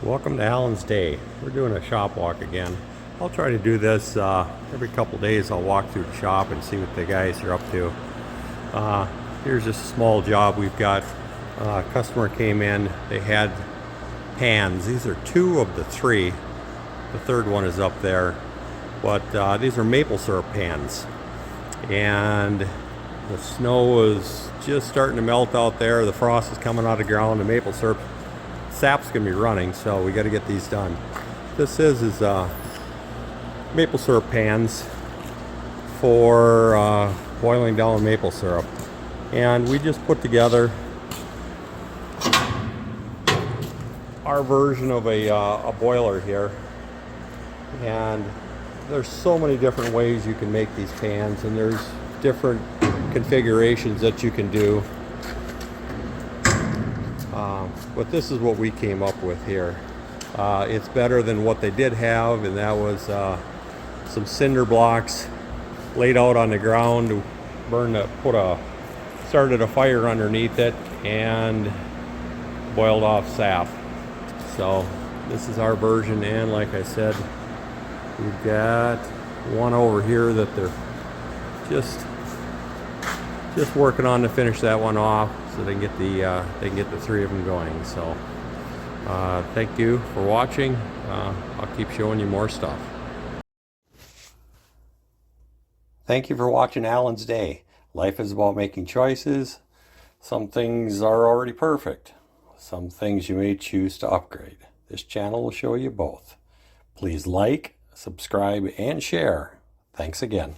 Welcome to Alan's Day. We're doing a shop walk again. I'll try to do this every couple days. I'll walk through the shop and see what the guys are up to. Here's just a small job we've got. A customer came in, they had pans. These are two of the three. The third one is up there. But these are maple syrup pans. And the snow is just starting to melt out there. The frost is coming out of the ground. The maple syrup sap's gonna be running, so we got to get these done. This is maple syrup pans for boiling down maple syrup, and we just put together our version of a boiler here. And there's so many different ways you can make these pans, and there's different configurations that you can do. But this is what we came up with here. It's better than what they did have, and that was some cinder blocks laid out on the ground, started a fire underneath it, and boiled off sap. So this is our version, and like I said, we've got one over here that they're just working on to finish that one off, so they can get the three of them going. So thank you for watching. I'll keep showing you more stuff. Thank you for watching Alan's Day. Life is about making choices. Some things are already perfect. Some things you may choose to upgrade. This channel will show you both. Please like, subscribe, and share. Thanks again.